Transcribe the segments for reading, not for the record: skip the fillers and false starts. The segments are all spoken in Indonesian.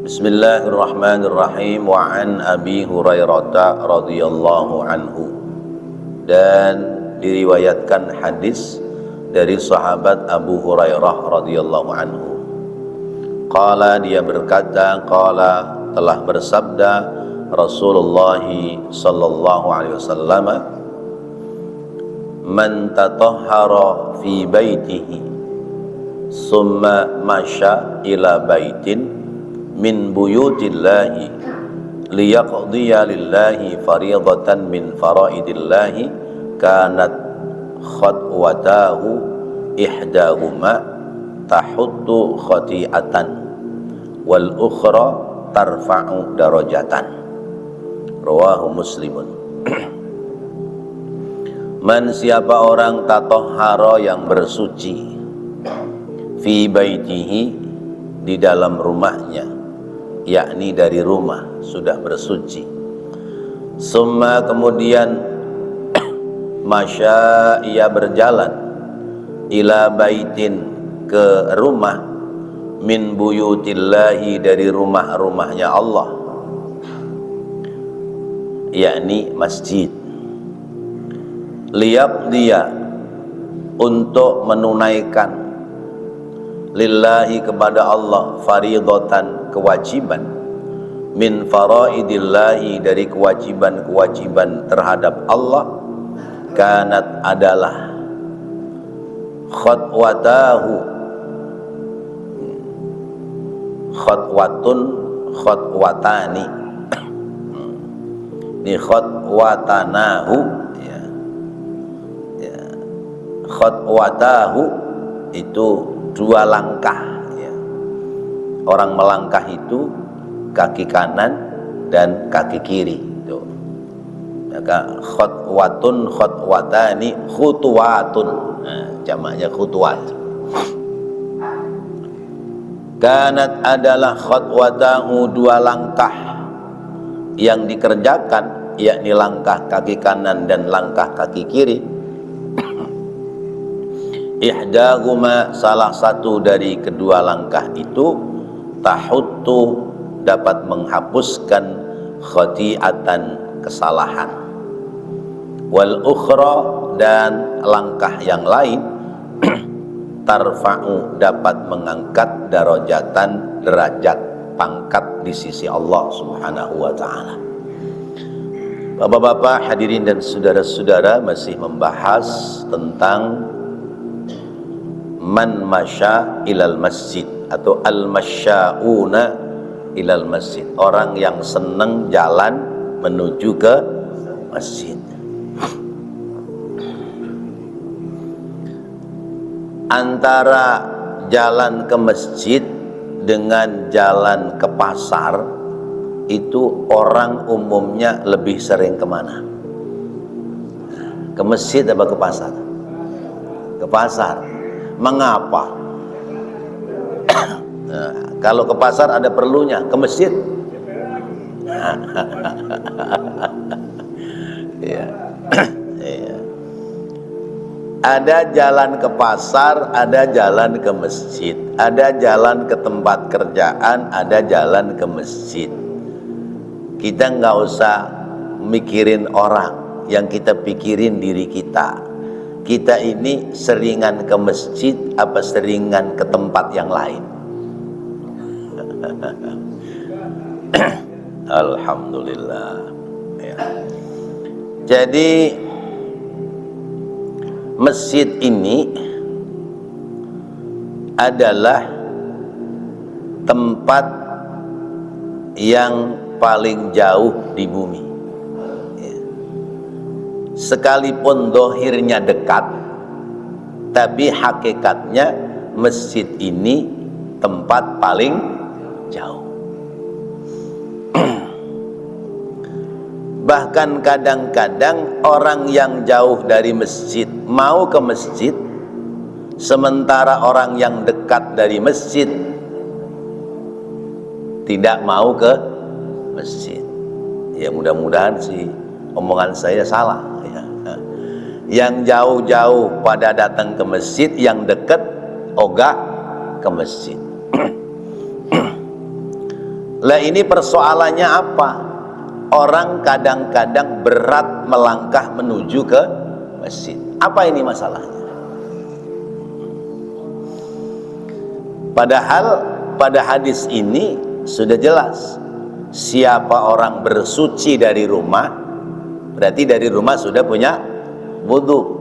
Bismillahirrahmanirrahim. Wa an Abi Hurairah radhiyallahu anhu, dan diriwayatkan hadis dari sahabat Abu Hurairah radhiyallahu anhu. Qala, dia berkata, qala, telah bersabda Rasulullah sallallahu alaihi wasallam, man tatahhara fi baitihi summa masya ila baitin min buyutillahi liyaqdiya lillahi fariidatan min faraidillahi kanat khatwatahu ihdahuma tahuttu khati'atan wal ukhra tarfa'u darajatan. Rawahu Muslimun. Man, siapa orang tatahhara yang bersuci, fi baitihi, di dalam rumahnya, yakni dari rumah sudah bersuci, summa, kemudian masya, ia berjalan, ila baitin, ke rumah, min buyutillahi, dari rumah-rumahnya Allah, yakni masjid, liyaqdiya, untuk menunaikan, lillahi, kepada Allah, fariidatan, kewajiban, min faraidillahi, dari kewajiban-kewajiban terhadap Allah, kanat, adalah, khatwatahu, khatwatun, khatwatani, ini khatwatanahu, ya. Khatwatahu itu dua langkah, ya. Orang melangkah itu kaki kanan dan kaki kiri. Tuh. Maka khatwatun, khatwatani, khutuwatun. Nah, jamaknya khutuwat. Kanat, adalah, khatwatahu, dua langkah yang dikerjakan, yakni langkah kaki kanan dan langkah kaki kiri. Ihdahuma, salah satu dari kedua langkah itu, tahuttu, dapat menghapuskan, khati'atan, kesalahan, wal ukhra, dan langkah yang lain, tarfa'u, dapat mengangkat, darajatan, derajat, pangkat di sisi Allah Subhanahu wa ta'ala. Bapak-bapak, hadirin dan saudara-saudara, masih membahas tentang man masya ilal masjid, atau al-masya'una ilal masjid, orang yang senang jalan menuju ke masjid. Antara jalan ke masjid dengan jalan ke pasar, itu orang umumnya lebih sering kemana? Ke masjid apa ke pasar? Ke pasar. Mengapa? Nah, kalau ke pasar ada perlunya, ke masjid ya. Ya. Ada jalan ke pasar, ada jalan ke masjid, ada jalan ke tempat kerjaan, ada jalan ke masjid. Kita nggak usah mikirin orang, yang kita pikirin diri kita. Kita ini seringan ke masjid apa seringan ke tempat yang lain? Alhamdulillah, ya. Jadi masjid ini adalah tempat yang paling jauh di bumi. Sekalipun dohirnya dekat, tapi hakikatnya masjid ini tempat paling jauh. Bahkan kadang-kadang orang yang jauh dari masjid mau ke masjid, sementara orang yang dekat dari masjid tidak mau ke masjid. Ya, mudah-mudahan sih omongan saya salah, ya. Yang jauh-jauh pada datang ke masjid, yang dekat ogah ke masjid. Lah ini persoalannya apa? Orang kadang-kadang berat melangkah menuju ke masjid. Apa ini masalahnya? Padahal pada hadis ini sudah jelas, siapa orang bersuci dari rumah, berarti dari rumah sudah punya wudu.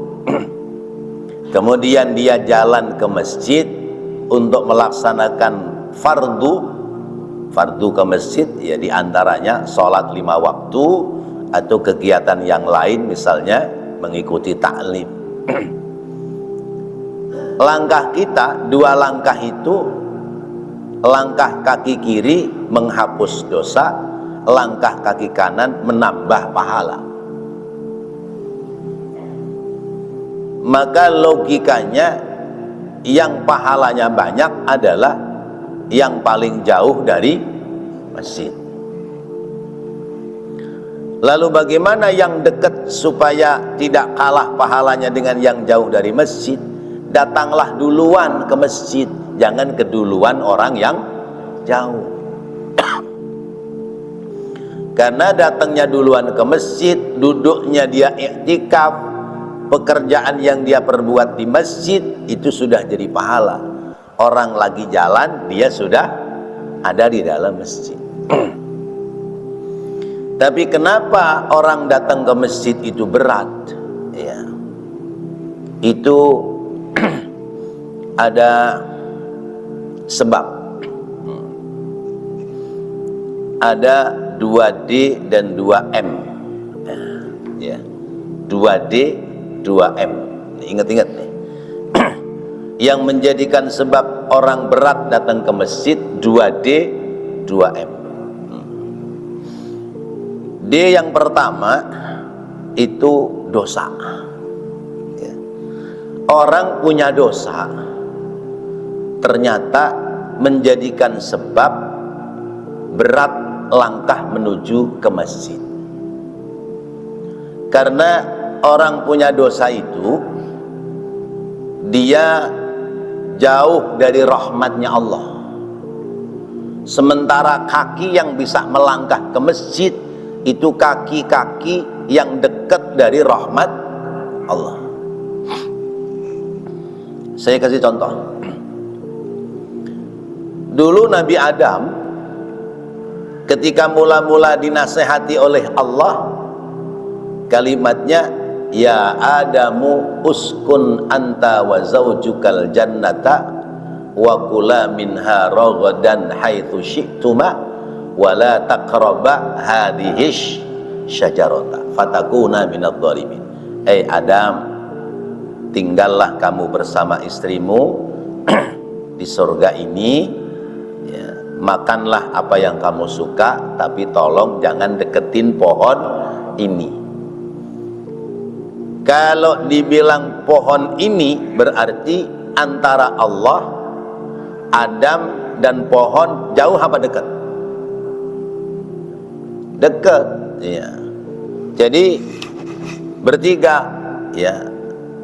Kemudian dia jalan ke masjid untuk melaksanakan fardu ke masjid, ya diantaranya sholat 5 waktu atau kegiatan yang lain, misalnya mengikuti ta'lim. Langkah kita 2 langkah itu, langkah kaki kiri menghapus dosa, langkah kaki kanan menambah pahala. Maka logikanya yang pahalanya banyak adalah yang paling jauh dari masjid. Lalu bagaimana yang dekat supaya tidak kalah pahalanya dengan yang jauh dari masjid? Datanglah duluan ke masjid, jangan keduluan orang yang jauh. Karena datangnya duluan ke masjid, duduknya dia iktikaf, pekerjaan yang dia perbuat di masjid itu sudah jadi pahala. Orang lagi jalan, dia sudah ada di dalam masjid. Tapi kenapa orang datang ke masjid itu berat? Ya, itu ada sebab. Ada 2D dan 2M. Ya, 2D, 2M. Ingat-ingat nih. Yang menjadikan sebab orang berat datang ke masjid 2D, 2M. D yang pertama itu dosa. Ya. Orang punya dosa ternyata menjadikan sebab berat langkah menuju ke masjid. Karena orang punya dosa itu, dia jauh dari rahmatnya Allah. Sementara kaki yang bisa melangkah ke masjid itu kaki-kaki yang dekat dari rahmat Allah. Saya kasih contoh. Dulu Nabi Adam ketika mula-mula dinasehati oleh Allah, kalimatnya, ya Adamu uskun anta wa zaujukal jannata wa kula minha ragadan haitsu syi'tuma wa la taqraba hadhihi syajarata fatakuna minadh dhalimin. Adam, tinggallah kamu bersama istrimu di surga ini, ya, makanlah apa yang kamu suka, tapi tolong jangan deketin pohon ini. Kalau dibilang pohon ini berarti antara Allah, Adam dan pohon jauh apa dekat? Dekat, ya. Jadi bertiga, ya.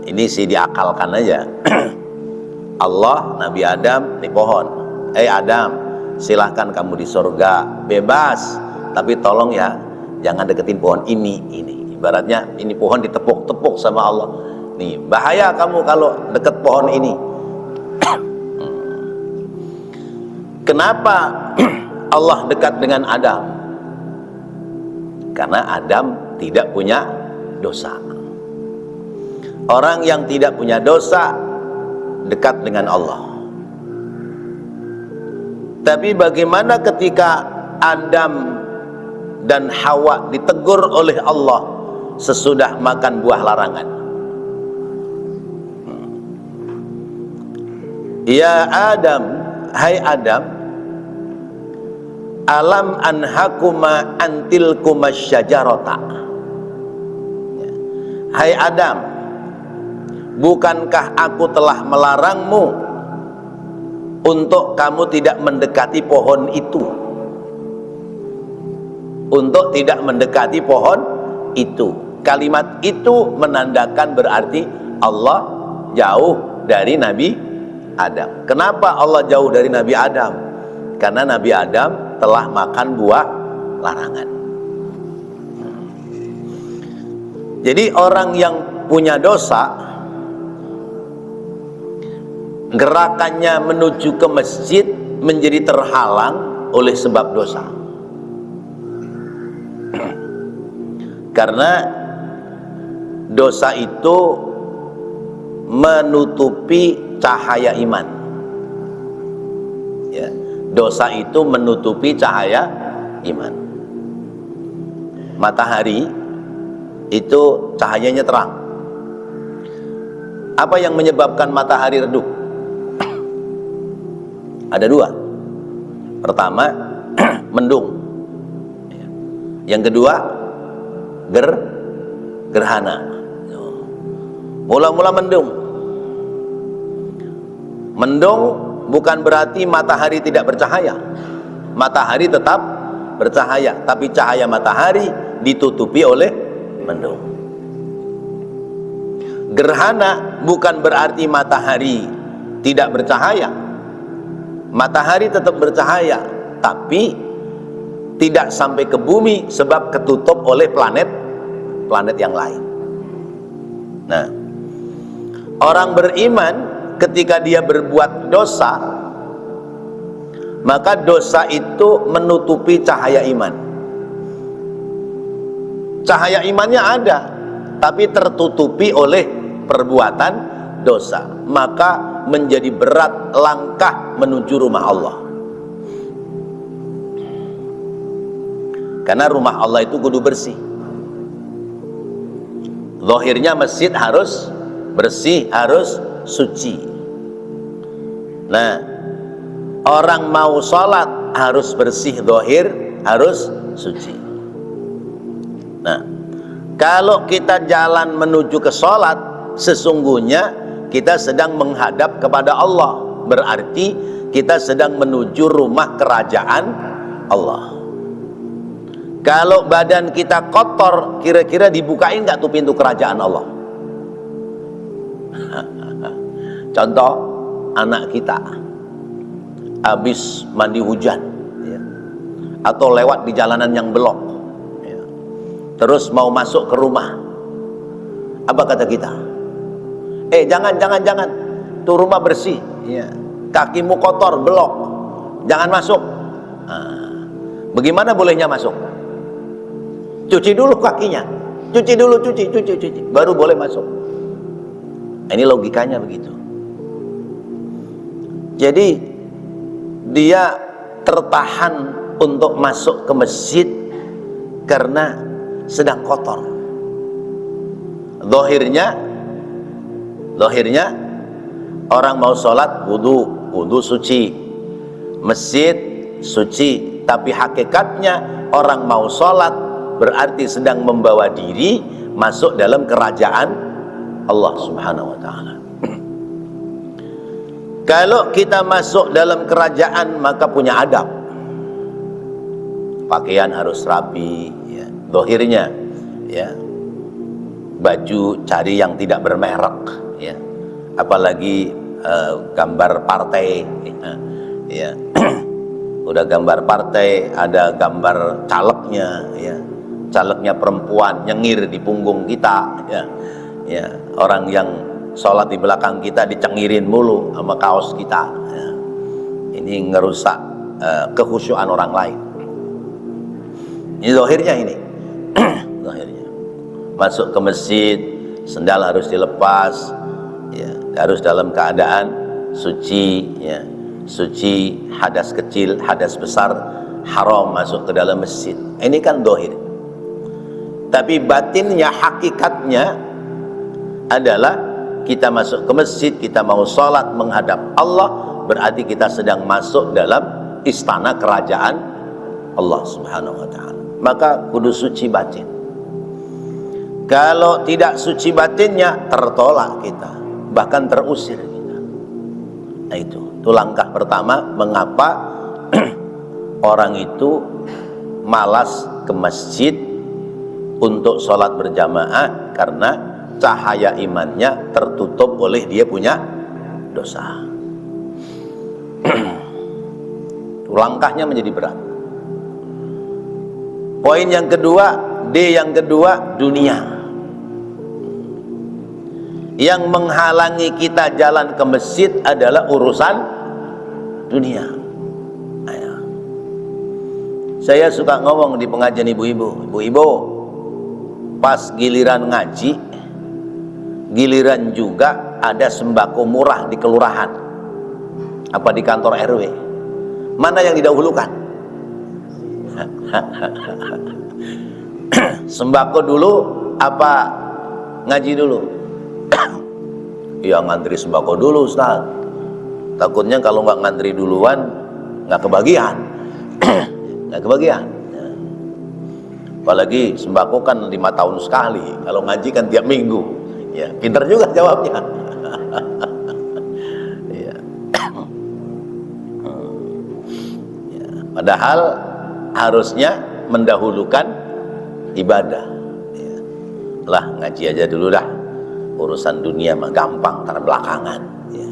Ini sih diakalkan aja. Allah, Nabi Adam, ini pohon. Adam, silahkan kamu di surga, bebas. Tapi tolong ya, jangan deketin pohon ini. Ibaratnya ini pohon ditepuk-tepuk sama Allah. Nih, bahaya kamu kalau deket pohon ini. Kenapa Allah dekat dengan Adam? Karena Adam tidak punya dosa. Orang yang tidak punya dosa dekat dengan Allah. Tapi bagaimana ketika Adam dan Hawa ditegur oleh Allah sesudah makan buah larangan? Ya Adam, hai Adam, alam anhakuma antilkuma syajarata. Hai Adam, bukankah aku telah melarangmu untuk kamu tidak mendekati pohon itu? Untuk tidak mendekati pohon itu. Kalimat itu menandakan berarti Allah jauh dari Nabi Adam. Kenapa Allah jauh dari Nabi Adam? Karena Nabi Adam telah makan buah larangan. Jadi orang yang punya dosa, gerakannya menuju ke masjid menjadi terhalang oleh sebab dosa. Karena dosa itu menutupi cahaya iman. Ya, dosa itu menutupi cahaya iman. Matahari itu cahayanya terang. Apa yang menyebabkan matahari redup? Ada dua. Pertama, mendung. Yang kedua, gerhana. Mula-mula mendung. Mendung bukan berarti matahari tidak bercahaya. Matahari tetap bercahaya, tapi cahaya matahari ditutupi oleh mendung. Gerhana bukan berarti matahari tidak bercahaya. Matahari tetap bercahaya, tapi tidak sampai ke bumi sebab ketutup oleh planet yang lain. Nah, orang beriman ketika dia berbuat dosa, maka dosa itu menutupi cahaya iman. Cahaya imannya ada, tapi tertutupi oleh perbuatan dosa, maka menjadi berat langkah menuju rumah Allah. Karena rumah Allah itu kudu bersih. Zahirnya masjid harus bersih, harus suci. Nah, orang mau sholat harus bersih zahir, harus suci. Nah, kalau kita jalan menuju ke sholat, sesungguhnya kita sedang menghadap kepada Allah. Berarti kita sedang menuju rumah kerajaan Allah. Kalau badan kita kotor, kira-kira dibukain nggak tuh pintu kerajaan Allah? Contoh, anak kita habis mandi hujan, ya, atau lewat di jalanan yang belok, ya, terus mau masuk ke rumah, apa kata kita? Jangan, tuh rumah bersih, ya, kakimu kotor, belok, jangan masuk. Nah, bagaimana bolehnya masuk? Cuci dulu kakinya, cuci, baru boleh masuk. Ini logikanya begitu. Jadi dia tertahan untuk masuk ke masjid karena sedang kotor. Zahirnya orang mau sholat wudu suci, masjid suci, tapi hakikatnya orang mau sholat berarti sedang membawa diri masuk dalam kerajaan Allah Subhanahu wa ta'ala. Kalau kita masuk dalam kerajaan, maka punya adab. Pakaian harus rapi, ya, zahirnya, ya. Baju cari yang tidak bermerek, ya. Apalagi gambar partai, ya. Udah gambar partai, ada gambar calegnya, ya. Calegnya perempuan nyengir di punggung kita, ya. Ya, orang yang sholat di belakang kita dicengirin mulu sama kaos kita, ya. Ini ngerusak kekhusyuan orang lain. Ini zahirnya ini. Zahirnya. Masuk ke masjid, sendal harus dilepas, ya, harus dalam keadaan suci, ya. Suci, hadas kecil, hadas besar haram masuk ke dalam masjid. Ini kan zahir. Tapi batinnya, hakikatnya adalah kita masuk ke masjid, kita mau sholat menghadap Allah, berarti kita sedang masuk dalam istana kerajaan Allah Subhanahu wa ta'ala. Maka kudu suci batin. Kalau tidak suci batinnya, tertolak kita, bahkan terusir kita. Nah itu langkah pertama mengapa orang itu malas ke masjid untuk sholat berjamaah, karena cahaya imannya tertutup oleh dia punya dosa. Langkahnya menjadi berat. Poin yang kedua, D yang kedua, dunia. Yang menghalangi kita jalan ke masjid adalah urusan dunia. Ayo. Saya suka ngomong di pengajian ibu-ibu, ibu-ibu, pas giliran ngaji, giliran juga ada sembako murah di kelurahan, apa di kantor RW, mana yang didahulukan? Sembako dulu apa ngaji dulu? Ya ngantri sembako dulu, Ustaz. Takutnya kalau nggak ngantri duluan nggak kebagian. Nggak kebagian. Apalagi sembako kan 5 tahun sekali, kalau ngaji kan tiap minggu. Ya, pinter juga jawabnya. Ya. Ya, padahal harusnya mendahulukan ibadah. Ya. Lah ngaji aja dulu dah. Urusan dunia mah gampang, ntar belakangan. Ya.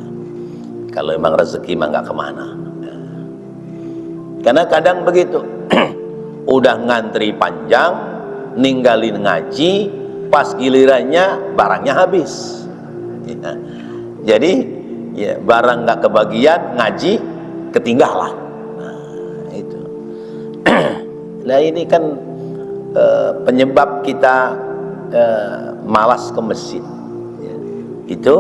Kalau emang rezeki mah nggak kemana. Ya. Karena kadang begitu. Udah ngantri panjang, ninggalin ngaji, pas gilirannya barangnya habis. Ya. Jadi ya, barang nggak kebagian, ngaji ketinggalan. Nah, itu. Nah ini kan penyebab kita malas ke masjid. Ya. Itu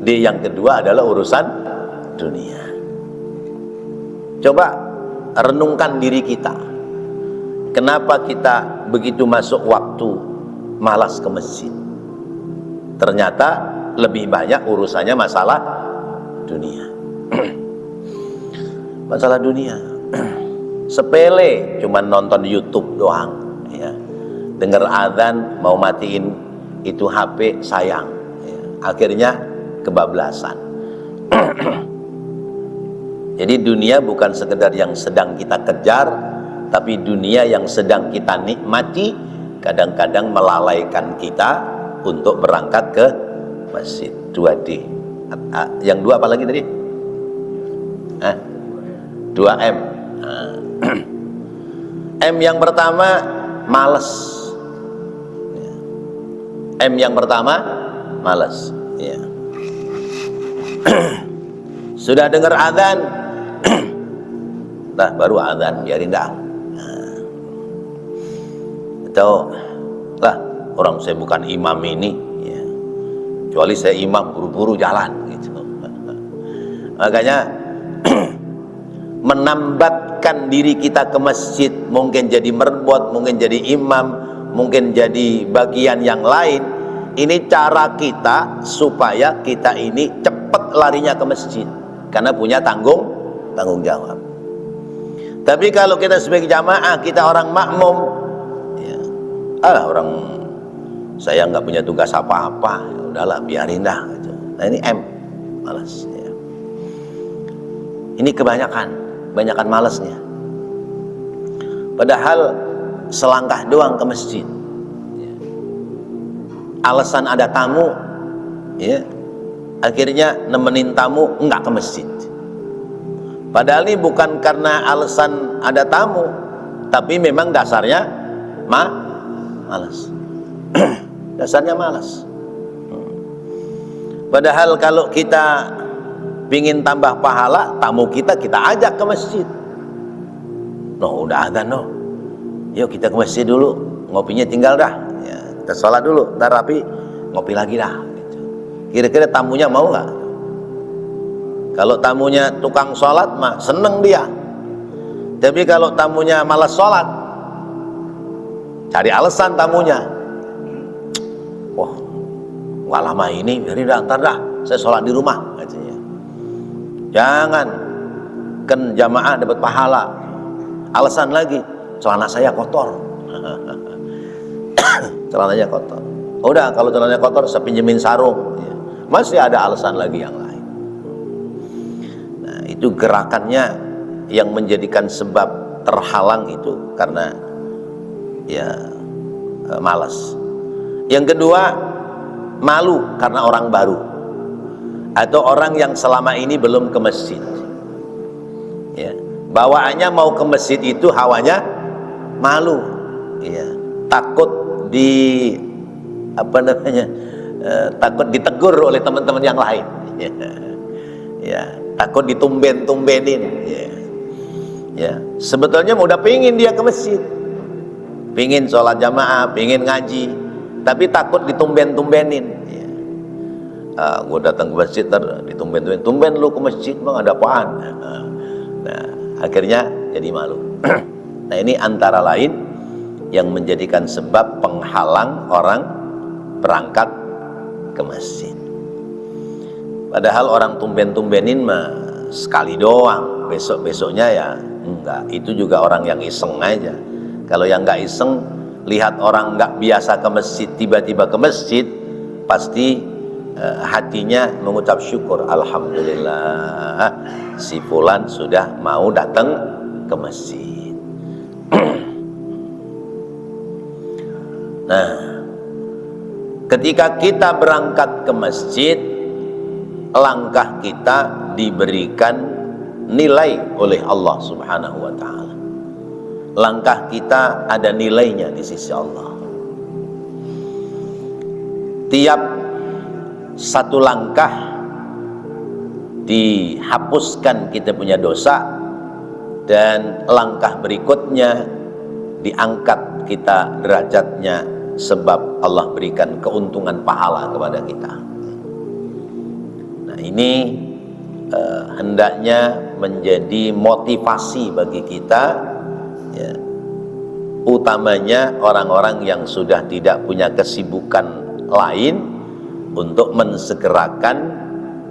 D yang kedua adalah urusan dunia. Coba renungkan diri kita. Kenapa kita begitu masuk waktu malas ke masjid? Ternyata lebih banyak urusannya masalah dunia. Masalah dunia. Sepele, cuma nonton YouTube doang. Ya. Dengar azan, mau matiin itu HP, sayang. Ya. Akhirnya kebablasan. Jadi dunia bukan sekedar yang sedang kita kejar, tapi dunia yang sedang kita nikmati, kadang-kadang melalaikan kita untuk berangkat ke masjid. 2D. Yang dua apa lagi tadi? 2M. M yang pertama, males. M yang pertama, males. Ya. Sudah dengar azan, nah baru azan, biarin dah. Atau lah orang saya bukan imam ini, ya. Kecuali saya imam, buru-buru jalan gitu. Makanya menambatkan diri kita ke masjid, mungkin jadi merbot, mungkin jadi imam, mungkin jadi bagian yang lain. Ini cara kita supaya kita ini cepat larinya ke masjid, karena punya tanggung jawab. Tapi kalau kita sebagai jamaah, kita orang makmum, orang saya nggak punya tugas apa-apa, ya udahlah biarin dah gitu. Nah ini M, malas ya. Ini kebanyakan malasnya. Padahal selangkah doang ke masjid ya. Alasan ada tamu ya, akhirnya nemenin tamu enggak ke masjid. Padahal ini bukan karena alasan ada tamu, tapi memang dasarnya malas. Dasarnya malas. Padahal kalau kita pingin tambah pahala, tamu kita ajak ke masjid. Noh udah adzan noh, yuk kita ke masjid dulu, ngopinya tinggal dah ya, kita sholat dulu, ntar rapi ngopi lagi dah gitu. Kira-kira tamunya mau nggak? Kalau tamunya tukang sholat mah seneng dia. Tapi kalau tamunya malas sholat, cari alasan tamunya. Wah, nggak lama ini, biarin dah, ntar dah, saya sholat di rumah, katanya. Jangan, kan jamaah dapat pahala. Alasan lagi, celana saya kotor. Celananya kotor. Udah, kalau celananya kotor, saya pinjemin sarung. Masih ada alasan lagi yang lain. Nah, itu gerakannya yang menjadikan sebab terhalang itu karena ya malas. Yang kedua, malu karena orang baru atau orang yang selama ini belum ke masjid ya. Bawaannya mau ke masjid itu hawanya malu ya, takut di apa namanya, takut ditegur oleh teman-teman yang lain, ya, ya, takut ditumben-tumbenin, ya, ya. Sebetulnya udah pingin dia ke masjid, pingin sholat jamaah, pingin ngaji, tapi takut ditumben-tumbenin, ya. Gue datang ke masjid ditumben-tumben, tumben lu ke masjid bang, ada apaan? Nah, akhirnya jadi malu. Nah, ini antara lain yang menjadikan sebab penghalang orang berangkat ke masjid. Padahal orang tumben-tumbenin mah sekali doang, besok-besoknya ya enggak. Itu juga orang yang iseng aja. Kalau yang enggak iseng, lihat orang enggak biasa ke masjid, tiba-tiba ke masjid, pasti hatinya mengucap syukur, alhamdulillah si fulan sudah mau datang ke masjid. Nah, ketika kita berangkat ke masjid, langkah kita diberikan nilai oleh Allah Subhanahu wa ta'ala. Langkah kita ada nilainya di sisi Allah. Tiap satu langkah dihapuskan kita punya dosa, dan langkah berikutnya diangkat kita derajatnya, sebab Allah berikan keuntungan pahala kepada kita. Nah, ini hendaknya menjadi motivasi bagi kita, ya, utamanya orang-orang yang sudah tidak punya kesibukan lain, untuk mensegerakan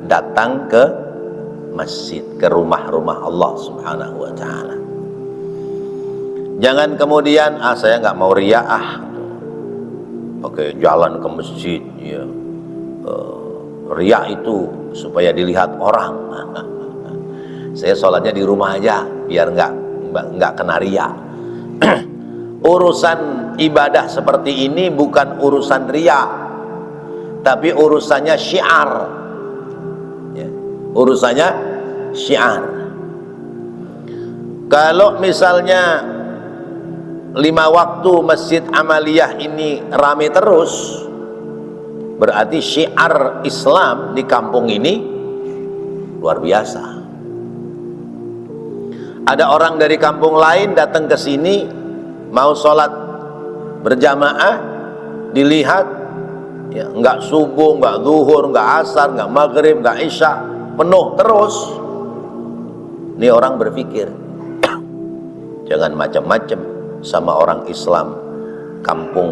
datang ke masjid, ke rumah-rumah Allah Subhanahu wa ta'ala. Jangan kemudian saya nggak mau riak, oke, jalan ke masjid, ya, riak itu supaya dilihat orang. Saya sholatnya di rumah aja biar nggak kena riak. Urusan ibadah seperti ini bukan urusan riak, tapi urusannya syiar, ya, urusannya syiar. Kalau misalnya 5 waktu Masjid Amaliyah ini rame terus, berarti syiar Islam di kampung ini luar biasa. Ada orang dari kampung lain datang ke sini mau sholat berjamaah, dilihat, ya, nggak subuh, nggak zuhur, nggak asar, nggak maghrib, nggak isya, penuh terus. Ini orang berpikir, jangan macam-macam sama orang Islam kampung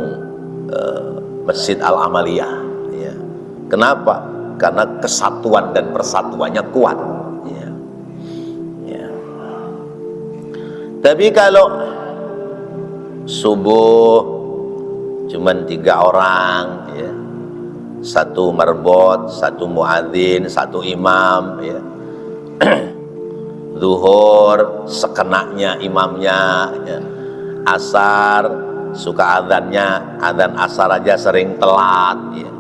Masjid Al-Amaliyah, ya. Kenapa? Karena kesatuan dan persatuannya kuat, ya. Ya. Tapi kalau subuh cuman 3 orang, ya, 1 marbot, 1 muadzin, 1 imam, ya. Zuhur sekenaknya imamnya, ya. Asar suka adzannya, adzan asar aja sering telat, ya.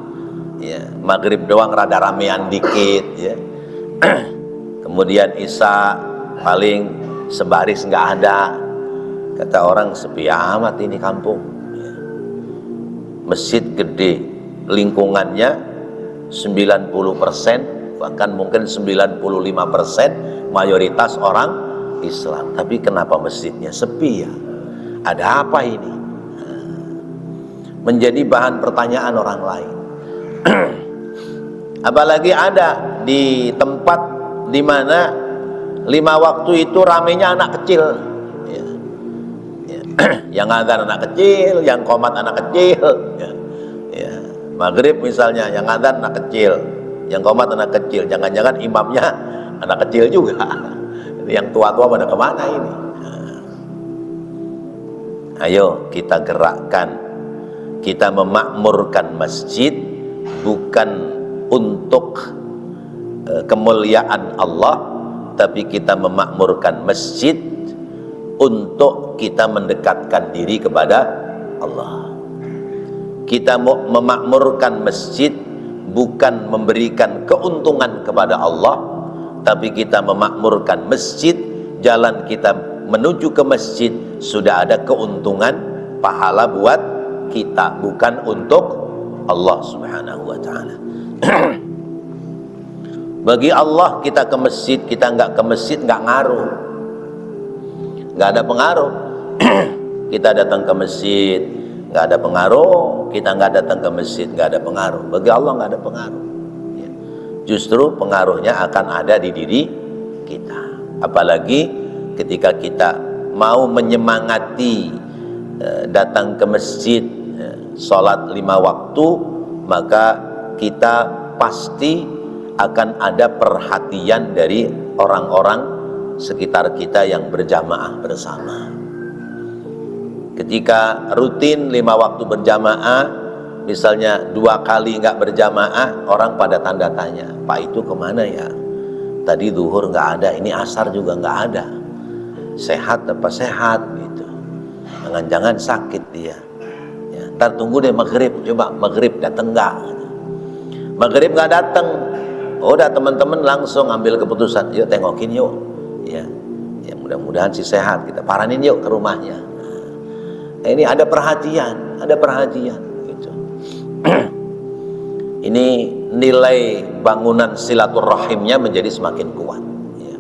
Ya. Maghrib doang rada ramean dikit, ya. Kemudian isya paling sebaris nggak ada. Kata orang, sepi amat ini kampung, ya. Masjid gede, lingkungannya 90%, bahkan mungkin 95% mayoritas orang Islam. Tapi kenapa masjidnya sepi, ya? Ada apa ini? Menjadi bahan pertanyaan orang lain. Apalagi ada di tempat di mana 5 waktu itu ramenya anak kecil, ya. Ya. Yang adzan anak kecil, yang qomat anak kecil, ya. Ya. Maghrib misalnya, yang adzan anak kecil, yang qomat anak kecil, jangan-jangan imamnya anak kecil juga. Yang tua-tua pada kemana ini? Ayo kita gerakkan, kita memakmurkan masjid bukan untuk kemuliaan Allah, tapi kita memakmurkan masjid untuk kita mendekatkan diri kepada Allah. Kita memakmurkan masjid bukan memberikan keuntungan kepada Allah, tapi kita memakmurkan masjid, jalan kita menuju ke masjid sudah ada keuntungan pahala buat kita, bukan untuk Allah Subhanahu wa ta'ala. Bagi Allah kita ke masjid, kita nggak ke masjid nggak ngaruh, nggak ada pengaruh. Kita datang ke masjid nggak ada pengaruh, kita nggak datang ke masjid nggak ada pengaruh. Bagi Allah nggak ada pengaruh. Justru pengaruhnya akan ada di diri kita. Apalagi ketika kita mau menyemangati datang ke masjid, sholat 5 waktu, maka kita pasti akan ada perhatian dari orang-orang sekitar kita yang berjamaah bersama. Ketika rutin 5 waktu berjamaah, misalnya 2 kali nggak berjamaah, orang pada tanda tanya, Pak itu kemana ya? Tadi zuhur nggak ada, ini asar juga nggak ada. Sehat apa sehat gitu? Jangan-jangan sakit dia. Ya, ntar tunggu deh maghrib, coba maghrib datang nggak? Maghrib nggak datang, udah teman-teman langsung ambil keputusan, yuk tengokin yuk, ya mudah-mudahan sih sehat, kita paranin yuk ke rumahnya. Nah, ini ada perhatian gitu. Ini nilai bangunan silaturahimnya menjadi semakin kuat, ya.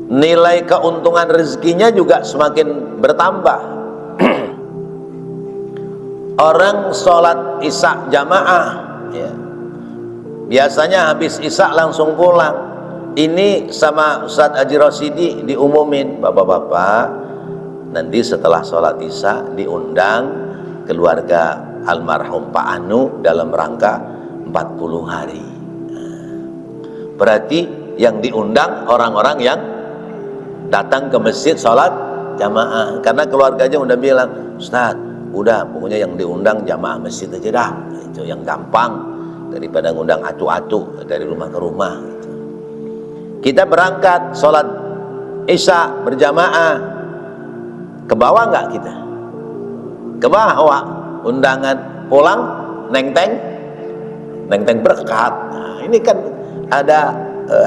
Nilai keuntungan rezekinya juga semakin bertambah. Orang sholat isya jamaah, ya, biasanya habis isya langsung pulang. Ini sama Ustadz Haji Rosidi diumumin, bapak-bapak nanti setelah sholat isya diundang keluarga almarhum Pak Anu dalam rangka 40 hari. Berarti yang diundang orang-orang yang datang ke masjid sholat jamaah, karena keluarganya udah bilang, Ustaz, udah pokoknya yang diundang jamaah masjid aja dah, itu yang gampang daripada ngundang atu-atu dari rumah ke rumah gitu. Kita berangkat sholat isya berjamaah, ke bawah nggak kita? Ke bawah undangan, pulang neng-teng berkat. Nah, ini kan ada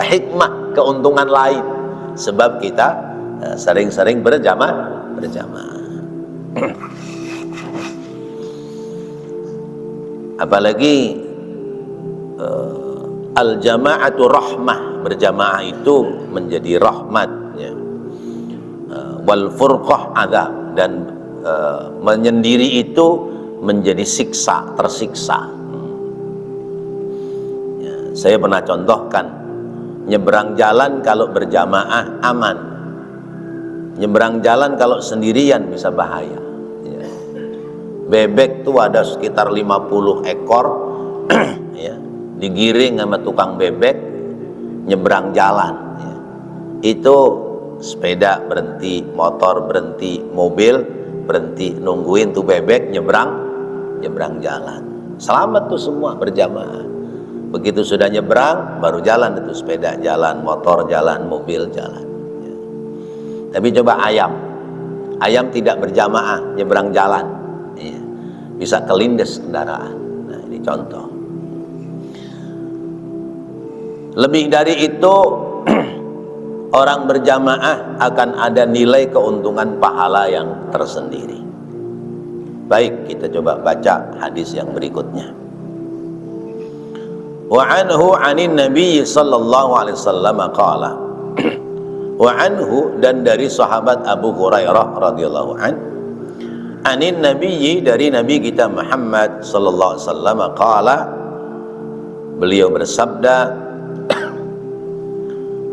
hikmah keuntungan lain, sebab kita sering-sering berjamaah. Apalagi al-jama'atu rahmah, berjamaah itu menjadi rahmat, ya. Wal furqah adzab, dan menyendiri itu menjadi siksa, tersiksa. Ya, saya pernah contohkan, nyeberang jalan kalau berjamaah aman, nyeberang jalan kalau sendirian bisa bahaya, ya. Bebek tuh ada sekitar 50 ekor ya, digiring sama tukang bebek nyeberang jalan, ya. Itu sepeda berhenti, motor berhenti, mobil berhenti, nungguin tuh bebek nyebrang jalan. Selamat tuh semua berjamaah. Begitu sudah nyebrang baru jalan, itu sepeda jalan, motor jalan, mobil jalan, ya. Tapi coba ayam tidak berjamaah nyebrang jalan, ya, bisa kelindes kendaraan. Nah, ini contoh. Lebih dari itu, orang berjamaah akan ada nilai keuntungan pahala yang tersendiri. Baik, kita coba baca hadis yang berikutnya. Wa anhu 'anin nabiy sallallahu alaihi wasallam qala. Wa anhu, dan dari sahabat Abu Hurairah radhiyallahu an, 'anin nabiy, dari nabi kita Muhammad sallallahu alaihi wasallam qala, beliau bersabda,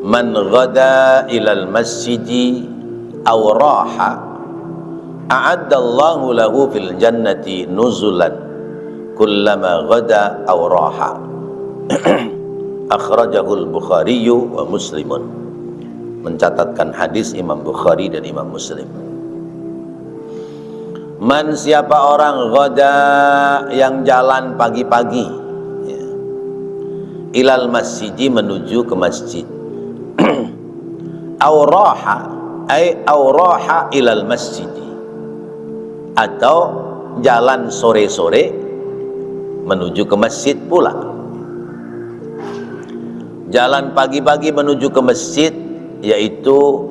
man ghada ilal masjidi aw raha a'addallahu lahu fil jannati nuzulan kullama ghada aw raha. Akhrajahul Bukhari wa Muslimun. Mencatatkan hadis Imam Bukhari dan Imam Muslim. Man, siapa orang ghada, yang jalan pagi-pagi, ya, ilal masjidi, menuju ke masjid, auraha ay auraha ilal masjid, atau jalan sore-sore menuju ke masjid pula. Jalan pagi-pagi menuju ke masjid yaitu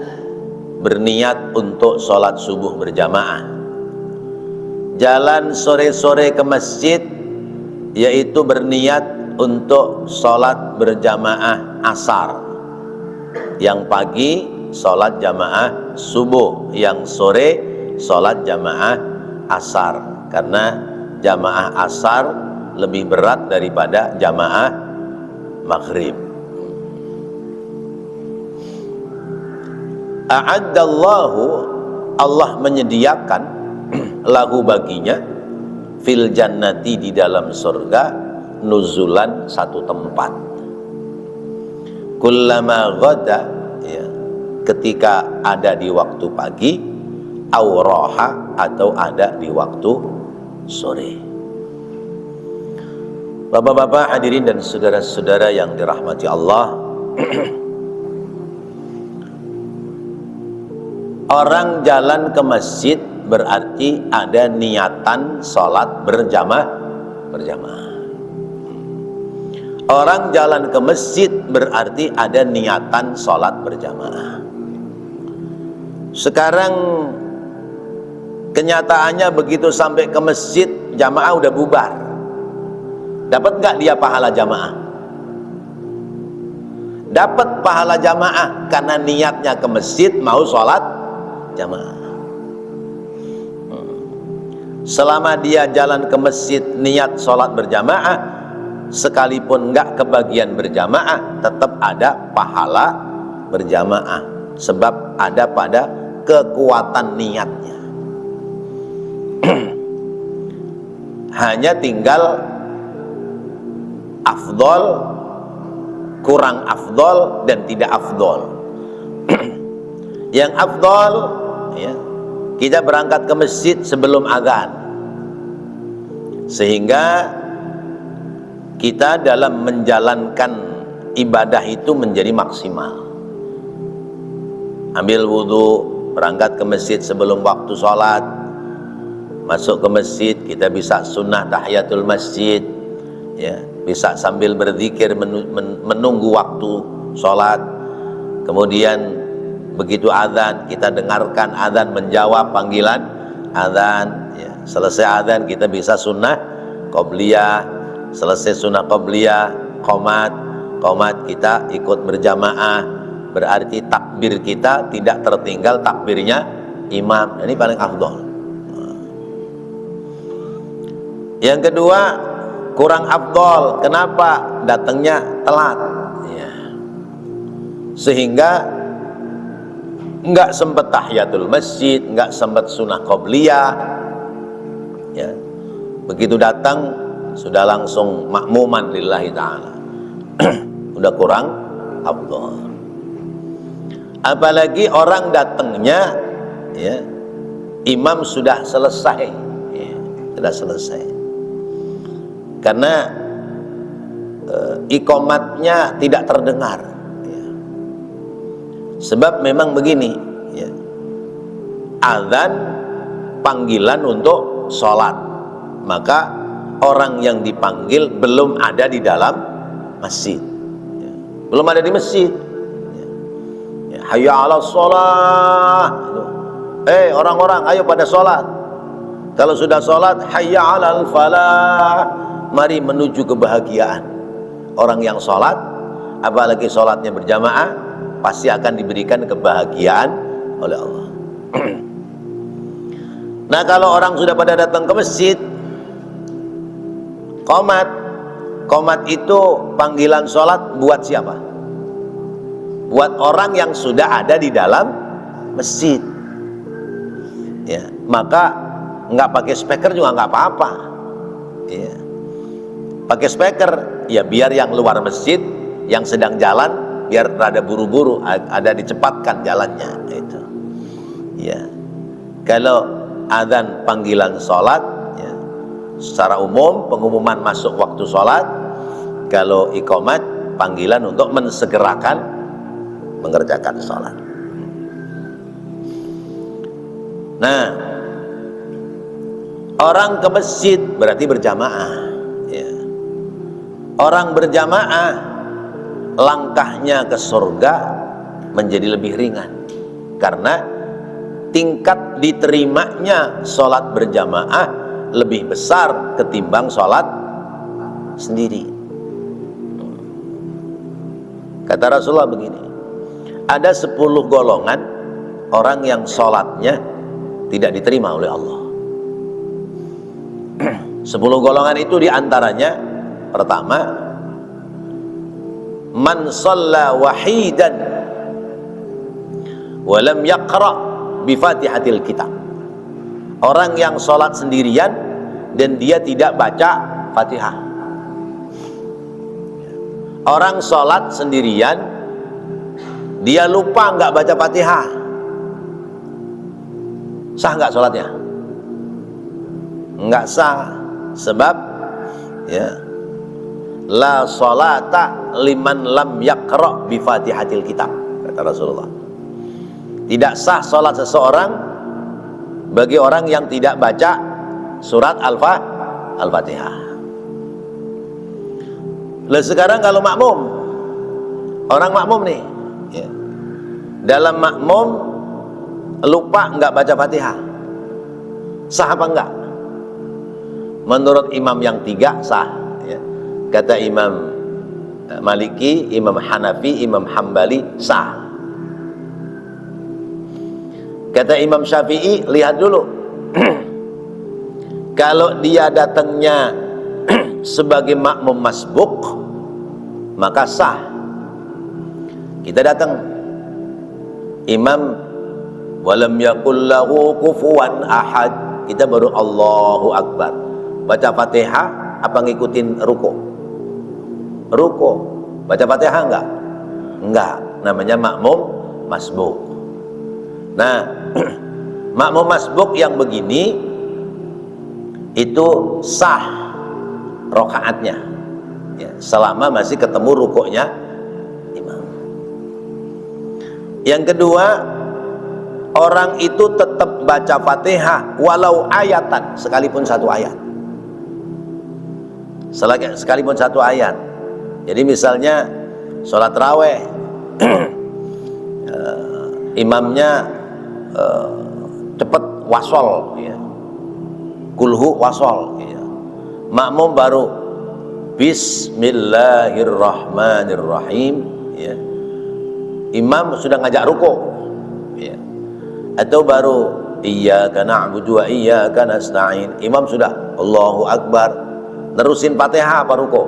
berniat untuk sholat subuh berjamaah, jalan sore-sore ke masjid, yaitu berniat untuk sholat berjamaah asar. Yang pagi sholat jamaah subuh, yang sore sholat jamaah asar, karena jamaah asar lebih berat daripada jamaah maghrib. A'addallahu, Allah menyediakan lahu baginya fil jannati, di dalam surga, nuzulan, satu tempat. Kullama ghada, ya, ketika ada di waktu pagi, auraha, atau ada di waktu sore. Bapak-bapak hadirin dan saudara-saudara yang dirahmati Allah, orang jalan ke masjid berarti ada niatan sholat berjamaah. Orang jalan ke masjid berarti ada niatan sholat berjamaah. Sekarang kenyataannya begitu sampai ke masjid, jamaah udah bubar. Dapat nggak dia pahala jamaah? Dapat pahala jamaah karena niatnya ke masjid mau sholat jamaah. Selama dia jalan ke masjid niat sholat berjamaah, sekalipun nggak kebagian berjamaah, tetap ada pahala berjamaah, sebab ada pada kekuatan niatnya. Hanya tinggal afdol, kurang afdol, dan tidak afdol. Yang afdol, ya, kita berangkat ke masjid sebelum azan, sehingga kita dalam menjalankan ibadah itu menjadi maksimal. Ambil wudhu, berangkat ke masjid sebelum waktu sholat, masuk ke masjid, kita bisa sunnah tahiyatul masjid, ya, bisa sambil berzikir menunggu waktu sholat. Kemudian begitu azan, kita dengarkan azan menjawab panggilan azan, ya. Selesai azan kita bisa sunnah qobliyah, selesai sunnah qobliyah qomat kita ikut berjamaah, berarti takbir kita tidak tertinggal takbirnya imam. Ini paling afdol. Yang kedua, kurang afdol. Kenapa? Datangnya telat, ya. Sehingga nggak sempat tahiyatul masjid, nggak sempat sunnah qobliyah, ya. Begitu datang sudah langsung makmuman lillahi ta'ala. Udah kurang afdol. Apalagi orang datangnya, ya, imam sudah selesai, ya, sudah selesai, karena iqamatnya tidak terdengar, ya. Sebab memang begini, ya, azan panggilan untuk sholat, maka orang yang dipanggil belum ada di dalam masjid, ya. Belum ada di masjid, ya. Hayya 'alas sholat, orang-orang ayo pada sholat. Kalau sudah sholat, hayya 'alal falah, mari menuju kebahagiaan. Orang yang sholat, apalagi sholatnya berjamaah, pasti akan diberikan kebahagiaan oleh Allah. Nah, kalau orang sudah pada datang ke masjid, qomat itu panggilan sholat buat siapa? Buat orang yang sudah ada di dalam masjid, ya. Maka nggak pakai speaker juga nggak apa-apa, ya. Pakai speaker, ya biar yang luar masjid, yang sedang jalan, biar rada buru-buru, ada dicepatkan jalannya, itu, ya. Kalau adzan panggilan sholat, ya, secara umum pengumuman masuk waktu sholat. Kalau iqamat panggilan untuk mensegerakan mengerjakan sholat. Nah, orang ke masjid berarti berjamaah, ya. Orang berjamaah, langkahnya ke surga menjadi lebih ringan, karena tingkat diterimanya sholat berjamaah lebih besar ketimbang sholat sendiri. Kata Rasulullah begini, ada 10 golongan orang yang sholatnya tidak diterima oleh Allah. 10 golongan itu diantaranya, pertama, man shalla wahidan walam yaqra bi fatihatil kitab. Orang yang sholat sendirian dan dia tidak baca Fatihah. Orang sholat sendirian, dia lupa nggak baca Fatihah, sah nggak sholatnya? Nggak sah. Sebab ya, la sholata liman lam yaqra bi fatihatil kitab, kata Rasulullah. Tidak sah sholat seseorang bagi orang yang tidak baca surat Al-Fatihah. Lah sekarang kalau makmum, orang makmum nih ya, dalam makmum lupa nggak baca Fatihah, sah apa enggak? Menurut imam yang 3 sah ya. Kata Imam Maliki, Imam Hanafi, Imam Hambali sah. Kata Imam Syafi'i, lihat dulu kalau dia datangnya sebagai makmum masbuk maka sah. Kita datang, imam walam yakul lahu kufuwan ahad, kita baru Allahu Akbar, baca Fatihah apa ngikutin ruko? Ruko. Baca Fatihah enggak? Enggak. Namanya makmum masbuk. Nah, makmum masbuk yang begini itu sah rokaatnya ya, selama masih ketemu rukuknya imam. Yang kedua, orang itu tetap baca Fatihah walau ayatan, sekalipun satu ayat. Sekalipun satu ayat. Jadi misalnya sholat raweh imamnya cepet wasol ya, kulhu wasol ya. Makmum baru Bismillahirrahmanirrahim ya. Imam sudah ngajak ruku ya. Atau baru iyyaka na'budu wa iyyaka nasta'in, imam sudah Allahu Akbar, terusin Fatihah apa ruku?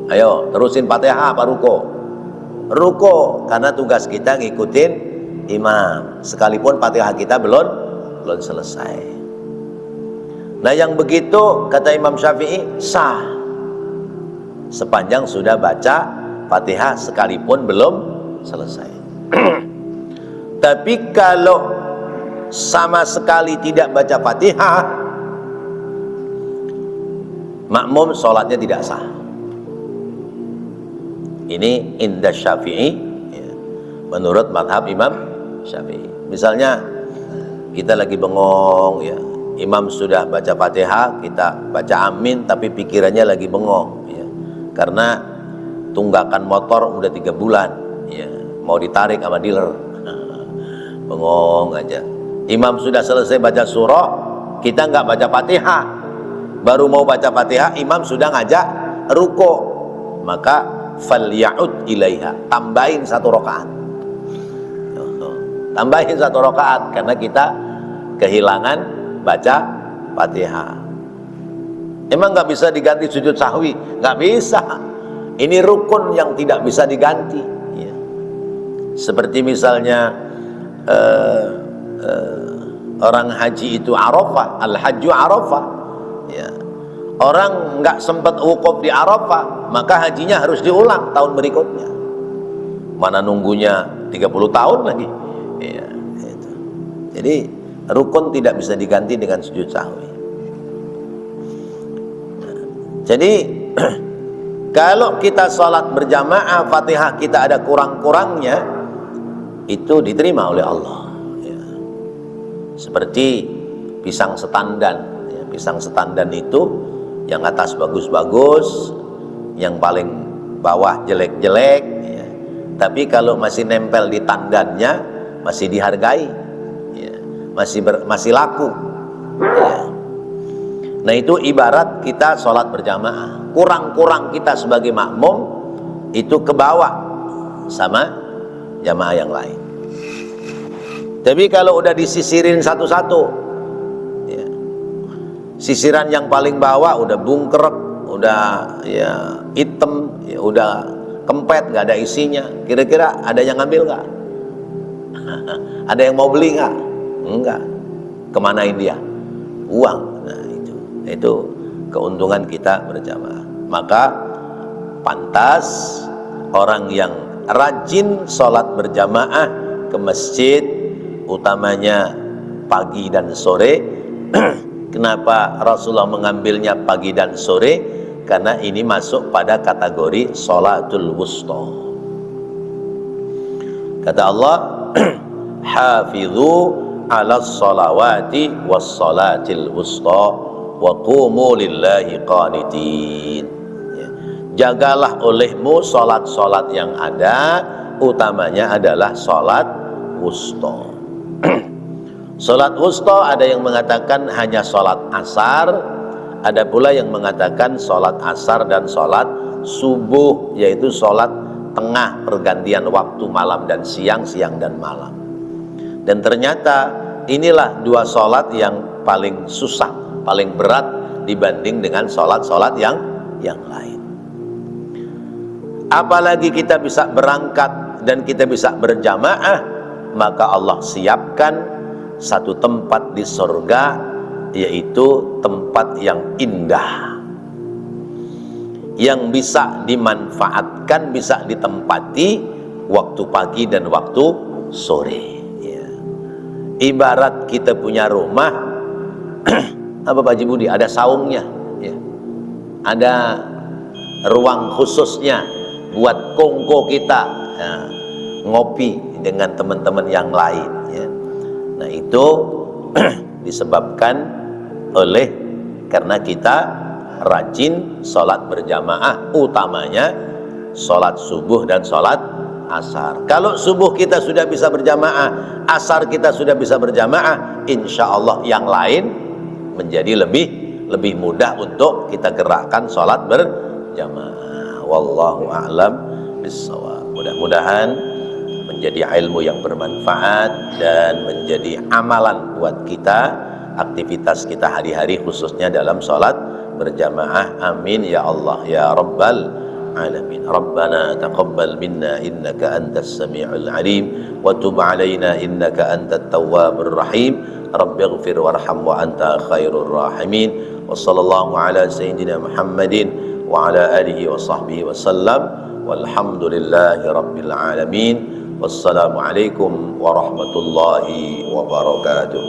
Ayo terusin Fatihah apa ruku? Ruku, karena tugas kita ngikutin imam sekalipun Fatihah kita belum selesai. Nah yang begitu kata Imam Syafi'i sah sepanjang sudah baca Fatihah sekalipun belum selesai. Tapi kalau sama sekali tidak baca Fatihah, makmum sholatnya tidak sah. Ini indah Syafi'i ya, menurut madhab Imam Syafi'i. Misalnya kita lagi bengong ya, imam sudah baca Fatihah, kita baca amin tapi pikirannya lagi bengong ya, karena tunggakan motor udah 3 bulan ya, mau ditarik sama dealer. Bengong aja. Imam sudah selesai baca surah, kita nggak baca Fatihah, baru mau baca Fatihah imam sudah ngajak ruku, maka falya'ud ilaiha, tambahin 1 rakaat. Tambahin 1 rakaat karena kita kehilangan baca Fatihah. Emang nggak bisa diganti sujud sahwi? Nggak bisa. Ini rukun yang tidak bisa diganti ya. Seperti misalnya orang haji itu Arafah, al-hajju Arafah ya. Orang nggak sempat wukuf di Arafah, maka hajinya harus diulang tahun berikutnya. Mana nunggunya 30 tahun lagi ya, itu. Jadi rukun tidak bisa diganti dengan sujud sahwi. Jadi kalau kita sholat berjamaah Fatihah kita ada kurang-kurangnya, itu diterima oleh Allah ya. Seperti pisang setandan ya. Pisang setandan itu yang atas bagus-bagus, yang paling bawah jelek-jelek ya. Tapi kalau masih nempel di tandannya masih dihargai ya. Masih laku ya. Nah itu ibarat kita sholat berjamaah, kurang-kurang kita sebagai makmum itu ke bawah sama jamaah yang lain. Tapi kalau udah disisirin satu-satu, ya, sisiran yang paling bawah udah bungkrek, udah ya hitam, ya udah kempet, nggak ada isinya. Kira-kira ada yang ngambil nggak? Ada yang mau beli nggak? Enggak. Kemanain dia? Uang. Nah itu keuntungan kita berjamaah. Maka pantas orang yang rajin sholat berjamaah ke masjid, utamanya pagi dan sore. Kenapa Rasulullah mengambilnya pagi dan sore? Karena ini masuk pada kategori sholatul wusta. Kata Allah, hafidhu ala sholawati was sholatil wusta wa qumu lillahi qanitin. Jagalah olehmu sholat-sholat yang ada, utamanya adalah sholat wusta. Sholat wusta ada yang mengatakan hanya sholat asar, ada pula yang mengatakan sholat asar dan sholat subuh, yaitu sholat tengah pergantian waktu malam dan siang, siang dan malam. Dan ternyata inilah dua sholat yang paling susah, paling berat dibanding dengan sholat-sholat yang lain. Apalagi kita bisa berangkat dan kita bisa berjamaah, maka Allah siapkan satu tempat di surga, yaitu tempat yang indah, yang bisa dimanfaatkan, bisa ditempati waktu pagi dan waktu sore. Ya. Ibarat kita punya rumah, apa Pak Haji Budi? Ada saungnya, ya. Ada ruang khususnya buat kongko kita, ya, ngopi dengan teman-teman yang lain. Ya. Nah itu disebabkan oleh karena kita rajin sholat berjamaah, utamanya sholat subuh dan sholat asar. Kalau subuh kita sudah bisa berjamaah, asar kita sudah bisa berjamaah, insya Allah yang lain menjadi lebih mudah untuk kita gerakkan sholat berjamaah. Wallahu a'lam bishawab. Mudah-mudahan menjadi ilmu yang bermanfaat dan menjadi amalan buat kita, aktivitas kita hari-hari khususnya dalam sholat berjamaah. Amin ya Allah ya Rabbal alamin. Rabbana taqabbal minna innaka antas sami'ul alim wa tub alaina innaka antat tawwabur rahim. Rabbighfir warham wa anta khairur rahimin. Wa sallallahu ala sayyidina Muhammadin wa ala alihi wa sahbihi wa sallam. Walhamdulillahi rabbil alamin. Wassalamualaikum warahmatullahi wabarakatuh.